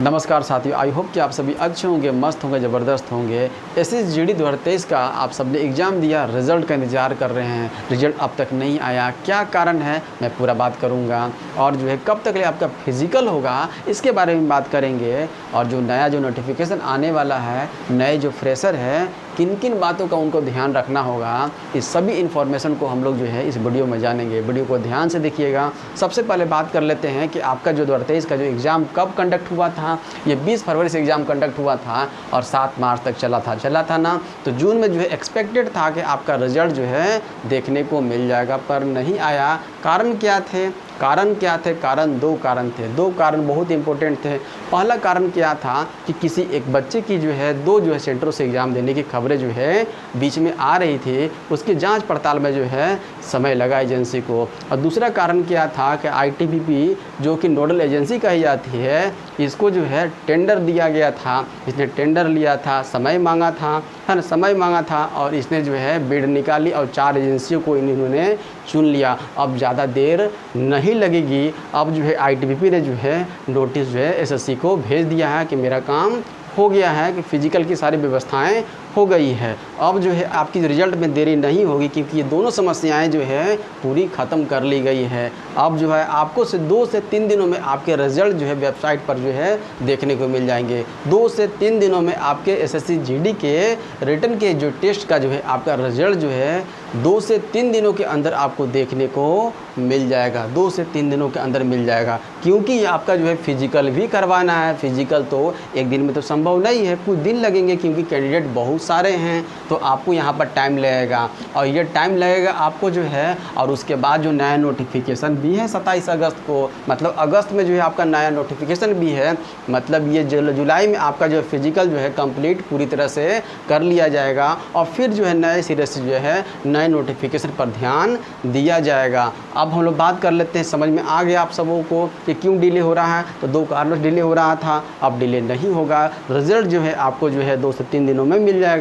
नमस्कार साथियों, I hope कि आप सभी अच्छे होंगे, मस्त होंगे, ज़बरदस्त होंगे। SSGD 2023 का आप सबने एग्ज़ाम दिया, रिज़ल्ट का इंतज़ार कर रहे हैं, रिज़ल्ट अब तक नहीं आया, क्या कारण है मैं पूरा बात करूंगा। और जो है कब तक आपका फिज़िकल होगा इसके बारे में बात करेंगे। और जो नया नोटिफिकेशन आने वाला है, नए जो फ्रेशर है, किन किन बातों का उनको ध्यान रखना होगा, इस सभी इन्फॉर्मेशन को हम लोग जो है इस वीडियो में जानेंगे। वीडियो को ध्यान से देखिएगा। सबसे पहले बात कर लेते हैं कि आपका जो 2023 का जो एग्ज़ाम कब कंडक्ट हुआ था। ये 20 फरवरी से एग्ज़ाम कंडक्ट हुआ था और 7 मार्च तक चला था ना। तो जून में जो है एक्सपेक्टेड था कि आपका रिजल्ट जो है देखने को मिल जाएगा, पर नहीं आया। कारण क्या थे? दो कारण थे। दो कारण बहुत इंपॉर्टेंट थे। पहला कारण क्या था कि किसी एक बच्चे की जो है दो जो है सेंटरों से एग्ज़ाम देने की खबरें जो है बीच में आ रही थी, उसकी जांच पड़ताल में जो है समय लगा एजेंसी को। और दूसरा कारण क्या था कि ITBP जो कि नोडल एजेंसी कही जाती है, इसको जो है टेंडर दिया गया था। इसने टेंडर लिया था, समय मांगा था और इसने जो है बिड निकाली और 4 एजेंसियों को इन्होंने चुन लिया। अब ज़्यादा देर नहीं लगेगी। अब जो है ITBP ने जो है नोटिस जो है SSC को भेज दिया है कि मेरा काम हो गया है, कि फिजिकल की सारी व्यवस्थाएं हो गई है। अब जो है आपकी रिजल्ट में देरी नहीं होगी, क्योंकि ये दोनों समस्याएं जो है पूरी ख़त्म कर ली गई है। अब जो है आपको 2 से 3 दिनों में आपके रिजल्ट जो है वेबसाइट पर जो है देखने को मिल जाएंगे। 2 से 3 दिनों में आपके SSC-GD के रिटन के जो टेस्ट का जो है आपका रिजल्ट जो है 2 से 3 दिनों के अंदर आपको देखने को मिल जाएगा। 2 से 3 दिनों के अंदर मिल जाएगा, क्योंकि ये आपका जो है फिजिकल भी करवाना है। फिजिकल तो एक दिन में तो संभव नहीं है, कुछ दिन लगेंगे, क्योंकि कैंडिडेट बहुत सारे हैं। तो आपको यहाँ पर टाइम लगेगा और ये टाइम लगेगा आपको जो है। और उसके बाद जो नया नोटिफिकेशन भी है 27 अगस्त को, मतलब अगस्त में जो है आपका नया नोटिफिकेशन भी है। मतलब ये जुलाई में आपका जो फिजिकल जो है कंप्लीट पूरी तरह से कर लिया जाएगा और फिर जो है नए सिरे से जो है नए नोटिफिकेशन पर ध्यान दिया जाएगा। अब हम लोग बात कर लेते हैं, समझ में आ गया आप सबों को कि क्यों डिले हो रहा है। तो 2 कारणों से डिले हो रहा था, अब डिले नहीं होगा। रिजल्ट जो है आपको जो है 2 से 3 दिनों में मिल जाएगा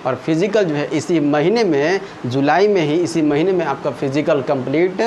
और फिजिकल जो है इसी महीने में, जुलाई में ही इसी महीने में आपका फिजिकल कंप्लीट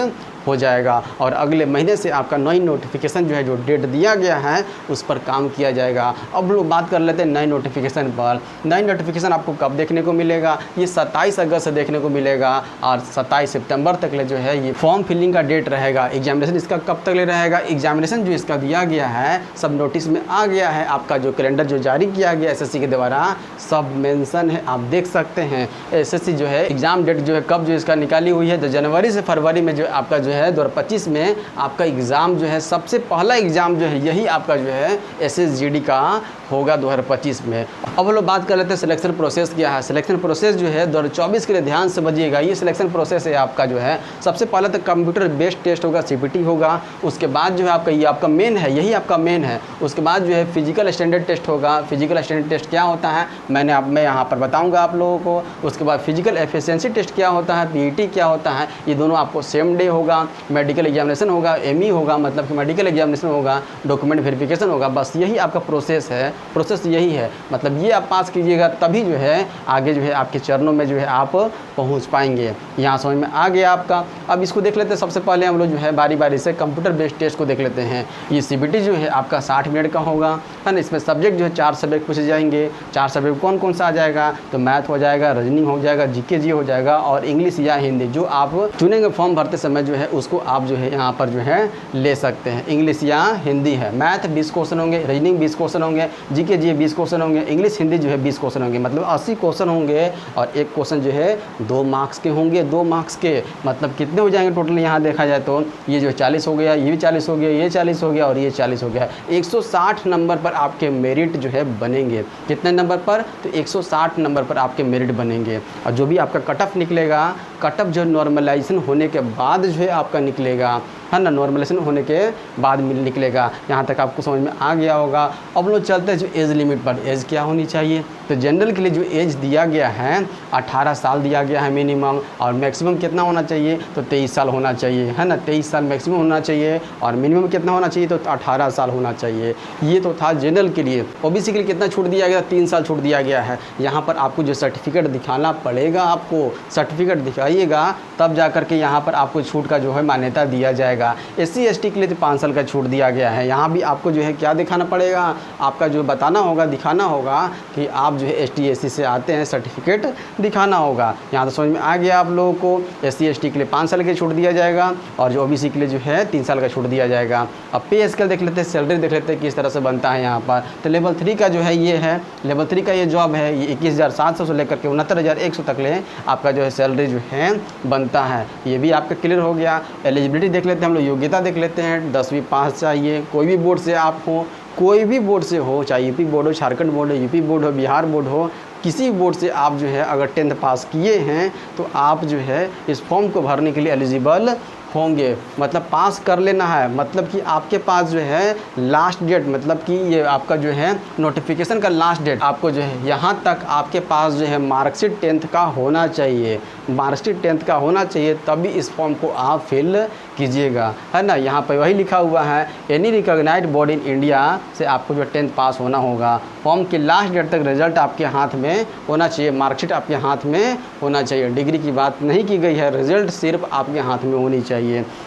हो जाएगा। और अगले महीने से आपका नई नोटिफिकेशन जो है, जो डेट दिया गया है, उस पर काम किया जाएगा। अब लोग बात कर लेते हैं नए नोटिफिकेशन पर। नई नोटिफिकेशन आपको कब देखने को मिलेगा? ये 27 अगस्त से देखने को मिलेगा और 27 सितंबर तक ले जो है ये फॉर्म फिलिंग का डेट रहेगा। एग्जामिनेशन इसका कब तक ले रहेगा? एग्जामिनेशन जो इसका दिया गया है सब नोटिस में आ गया है। आपका जो कैलेंडर जो जारी किया गया SSC के द्वारा सब मेंशन है, आप देख सकते हैं। SSC जो है एग्ज़ाम डेट जो है कब जो इसका निकाली हुई है, तो जनवरी से फरवरी में जो आपका जो है 2025 में आपका एग्ज़ाम जो है, सबसे पहला एग्ज़ाम जो है यही आपका जो है SSGD का होगा 2025 में। अब लोग बात कर लेते हैं सिलेक्शन प्रोसेस क्या है। सिलेक्शन प्रोसेस जो है 2024 के लिए ध्यान से बजिएगा। ये सिलेक्शन प्रोसेस है आपका जो है, सबसे पहले तो कंप्यूटर बेस्ड टेस्ट होगा, CPT होगा। उसके बाद जो है आपका ये आपका मेन है, यही आपका मेन है। उसके बाद जो है फिजिकल स्टैंडर्ड टेस्ट होगा। फिजिकल स्टैंडर्ड टेस्ट क्या होता है मैं यहाँ पर बताऊँगा आप लोगों को। उसके बाद फिजिकल एफिशिएंसी टेस्ट क्या होता है, PET क्या होता है, ये दोनों आपको सेम डे होगा। मेडिकल एग्जामिनेशन होगा, ME होगा, मतलब कि मेडिकल एग्जामिनेशन होगा, डॉक्यूमेंट वेरिफिकेशन होगा। बस यही आपका प्रोसेस है। प्रोसेस यही है, मतलब ये आप पास कीजिएगा तभी जो है आगे जो है आपके चरणों में जो है आप पहुंच पाएंगे। यहाँ समझ में आ गया आपका। अब इसको देख लेते हैं। सबसे पहले हम लोग जो है बारी बारी से कंप्यूटर बेस्ड टेस्ट को देख लेते हैं। ये CPT जो है आपका 60 मिनट का होगा, है ना। इसमें सब्जेक्ट जो है 4 सब्जेक्ट पूछे जाएंगे। 4 सब्जेक्ट कौन कौन सा आ जाएगा? तो मैथ हो जाएगा, रीजनिंग हो जाएगा, GK हो जाएगा और इंग्लिश या हिंदी, जो आप चुनेंगे फॉर्म भरते समय जो है उसको आप जो है यहाँ पर जो है ले सकते हैं। इंग्लिश या हिंदी है। मैथ 20 क्वेश्चन होंगे, रीजनिंग 20 क्वेश्चन होंगे, GK 20 क्वेश्चन होंगे, इंग्लिश हिंदी जो है 20 क्वेश्चन होंगे, मतलब 80 क्वेश्चन होंगे। और एक क्वेश्चन जो है 2 मार्क्स के होंगे। 2 मार्क्स के मतलब कितने हो जाएंगे टोटल? यहाँ देखा जाए तो ये जो 40 हो गया, ये भी 40 हो गया, ये 40 हो गया और ये 40 हो गया। 160 नंबर पर आपके मेरिट जो है बनेंगे। कितने नंबर पर? तो 160 नंबर पर आपके मेरिट बनेंगे। और जो भी आपका कट ऑफ निकलेगा, कट ऑफ जो नॉर्मलाइजेशन होने के बाद जो है आपका निकलेगा, है ना। नॉर्मलाइजेशन होने के बाद निकलेगा। यहाँ तक आपको समझ में आ गया होगा। अब लोग चलते हैं जो एज लिमिट पर। एज क्या होनी चाहिए? तो जनरल के लिए जो एज दिया गया है 18 साल दिया गया है मिनिमम, और मैक्सिमम कितना होना चाहिए? तो 23 साल होना चाहिए, है ना। 23 साल मैक्सिमम होना चाहिए और मिनिमम कितना होना चाहिए? तो 18 साल होना चाहिए। ये तो था जनरल के लिए। OBC के लिए कितना छूट दिया गया? 3 साल छूट दिया गया है। यहाँ पर आपको जो सर्टिफिकेट दिखाना पड़ेगा, आपको सर्टिफिकेट दिखाइएगा तब जा कर के यहाँ पर आपको छूट का जो है मान्यता दिया जाएगा। जाएगा। SC ST के लिए तो 5 साल का छूट दिया गया है। यहाँ भी आपको जो है क्या दिखाना पड़ेगा, आपका जो बताना होगा, दिखाना होगा कि आप जो है ST SC से आते हैं, सर्टिफिकेट दिखाना होगा। यहाँ तो समझ में आ गया आप लोगों को। SC ST के लिए 5 साल की छूट दिया जाएगा और जो OBC के लिए जो है 3 साल का छूट दिया जाएगा। अब पे स्केल देख लेते हैं, सैलरी देख लेते हैं किस तरह से बनता है यहाँ पर। तो लेवल 3 का जो है ये है, लेवल 3 का ये जॉब है, ये 21,700 से लेकर के 69,100 तक ले आपका जो है सैलरी जो है बनता है। ये भी आपका क्लियर हो गया। एलिजिबिलिटी देख लेते हैं हम लोग, योग्यता देख लेते हैं। 10वीं पास चाहिए, कोई भी बोर्ड से आप हो, कोई भी बोर्ड से हो, चाहे यूपी बोर्ड हो, झारखंड बोर्ड हो, यूपी बोर्ड हो, बिहार बोर्ड हो, किसी बोर्ड से आप जो है अगर 10th पास किए हैं तो आप जो है इस फॉर्म को भरने के लिए एलिजिबल होंगे। मतलब पास कर लेना है, मतलब कि आपके पास जो है लास्ट डेट, मतलब कि ये आपका जो है नोटिफिकेशन का लास्ट डेट आपको जो है यहाँ तक आपके पास जो है मार्कशीट 10th का होना चाहिए, मार्कशीट 10th का होना चाहिए, तभी इस फॉर्म को आप फिल कीजिएगा, है ना। यहाँ पर वही लिखा हुआ है, any recognised body in India से आपको जो 10th पास होना होगा। फॉर्म के लास्ट डेट तक रिजल्ट आपके हाथ में होना चाहिए, मार्कशीट आपके हाथ में होना चाहिए। डिग्री की बात नहीं की गई है, रिजल्ट सिर्फ आपके हाथ में होनी चाहिए।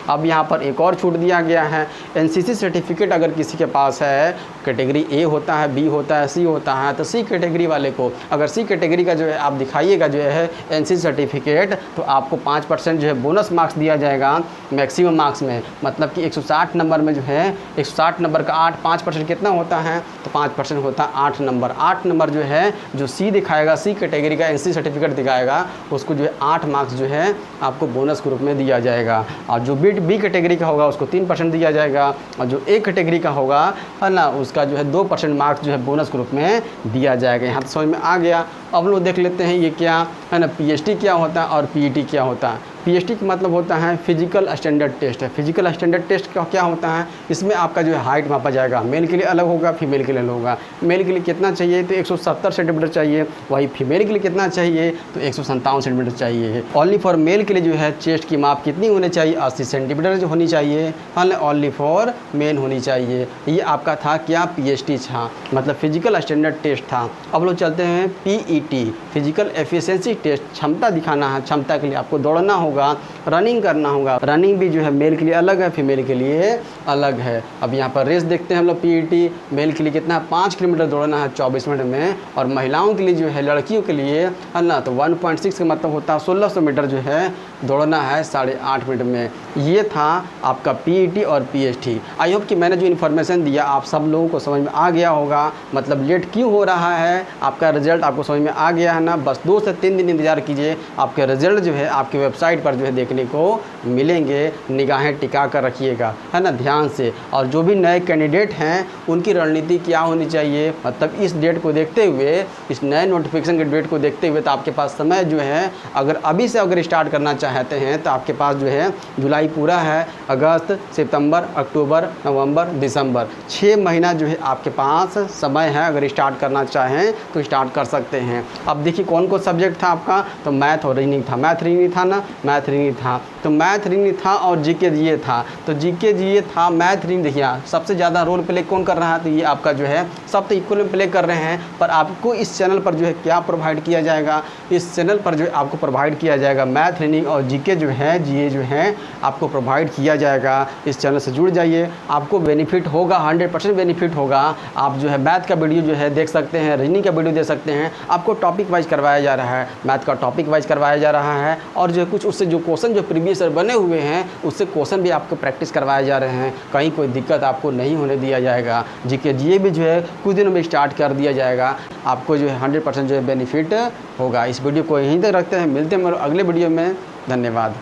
अब यहाँ पर एक और छूट दिया गया है, NCC सर्टिफिकेट अगर किसी के पास है, कैटेगरी A होता है, B होता है, C होता है, तो C कैटेगरी वाले को अगर C कैटेगरी का जो है आप दिखाइएगा जो है NCC सर्टिफिकेट, तो आपको 5% जो है बोनस मार्क्स दिया जाएगा मैक्सिमम मार्क्स में। मतलब कि 160 नंबर में जो है 160 नंबर का 5% कितना होता है, तो 5% होता है 8 नंबर। 8 नंबर जो है जो C दिखाएगा, C कैटेगरी का NCC सर्टिफिकेट दिखाएगा, उसको जो है 8 मार्क्स जो है आपको बोनस के रूप में दिया जाएगा। और जो B कैटेगरी का होगा उसको 3% दिया जाएगा, और जो A कैटेगरी का होगा, है ना, उसका जो है 2% मार्क्स जो है बोनस के रूप में दिया जाएगा। यहाँ तो समझ में आ गया। अब लोग देख लेते हैं ये क्या है ना, PhD क्या होता है और PET क्या होता है। PhD का मतलब होता है फिजिकल स्टैंडर्ड टेस्ट है। फिजिकल स्टैंडर्ड टेस्ट का क्या होता है, इसमें आपका जो है हाइट मापा जाएगा, मेल के लिए अलग होगा, फीमेल के लिए अलग होगा। मेल के लिए कितना चाहिए, तो 170 सेंटीमीटर चाहिए, वही फीमेल के लिए कितना चाहिए, तो 157 सेंटीमीटर चाहिए। ओनली फॉर मेल के लिए जो है चेस्ट की माप कितनी होनी चाहिए, 80 सेंटीमीटर जो होनी चाहिए, ओनली फॉर मेन होनी चाहिए। ये आपका था क्या, PhD था, मतलब फिजिकल स्टैंडर्ड टेस्ट था। अब लोग चलते हैं PET, फिजिकल एफिशिएंसी टेस्ट, क्षमता दिखाना है। क्षमता के लिए आपको दौड़ना होगा, रनिंग करना होगा। रनिंग भी जो है मेल के लिए अलग है, फीमेल के लिए अलग है। अब यहाँ पर रेस देखते हैं हम लोग। PET मेल के लिए कितना है, 5 किलोमीटर दौड़ना है 24 मिनट में, और महिलाओं के लिए जो है, लड़कियों के लिए है ना, तो 1.6 का मतलब होता है 1600 मीटर जो है दौड़ना है 8.5 मिनट में। ये था आपका PET और PhD। आई होप कि मैंने जो इन्फॉर्मेशन दिया आप सब लोगों को समझ में आ गया होगा। मतलब लेट क्यों हो रहा है, आपका रिजल्ट आपको समझ में आ गया है ना। बस 2 से 3 दिन इंतजार कीजिए, आपके रिजल्ट जो है आपके वेबसाइट पर जो है देखने को मिलेंगे। निगाहें टिका कर रखिएगा, है ना, ध्यान से। और जो भी नए कैंडिडेट हैं उनकी रणनीति क्या होनी चाहिए, मतलब इस डेट को देखते हुए, इस नए नोटिफिकेशन के डेट को देखते हुए, तो आपके पास समय जो है, अगर अभी से अगर स्टार्ट करना चाहते हैं तो आपके पास जो है जुलाई पूरा है, अगस्त, सितंबर, अक्टूबर, नवंबर, दिसंबर, 6 महीना जो है आपके पास समय है। अगर स्टार्ट करना चाहें तो स्टार्ट कर सकते हैं। अब देखिए कौन कौन सब्जेक्ट था आपका, तो मैथ और रीजनिंग था। मैथ रीजनिंग था ना, मैथ रीजनिंग था, तो मैथ रीजनिंग था, और GK GA था, तो GK GA था। मैथ रीजनिंग देखिए सबसे ज़्यादा रोल प्ले कौन कर रहा है, तो ये आपका जो है सब तो इक्वल में प्ले कर रहे हैं। पर आपको इस चैनल पर जो है क्या प्रोवाइड किया जाएगा, इस चैनल पर जो है आपको प्रोवाइड किया जाएगा मैथ रीजनिंग और GK जो है, GA जो है आपको प्रोवाइड किया जाएगा। इस चैनल से जुड़ जाइए, आपको बेनिफिट होगा, 100% बेनिफिट होगा। आप जो है मैथ का वीडियो जो है देख सकते हैं, रीजनिंग का वीडियो देख सकते हैं। आपको टॉपिक वाइज करवाया जा रहा है, मैथ का टॉपिक वाइज करवाया जा रहा है, और जो कुछ उससे जो क्वेश्चन जो प्रीवियस ईयर बने हुए हैं उससे क्वेश्चन भी आपको प्रैक्टिस करवाए जा रहे हैं। कहीं कोई दिक्कत आपको नहीं होने दिया जाएगा। GK GA भी जो है कुछ दिनों में स्टार्ट कर दिया जाएगा। आपको जो है 100% जो है बेनिफिट होगा। इस वीडियो को यहीं तक रखते हैं, मिलते हैं अगले वीडियो में। धन्यवाद।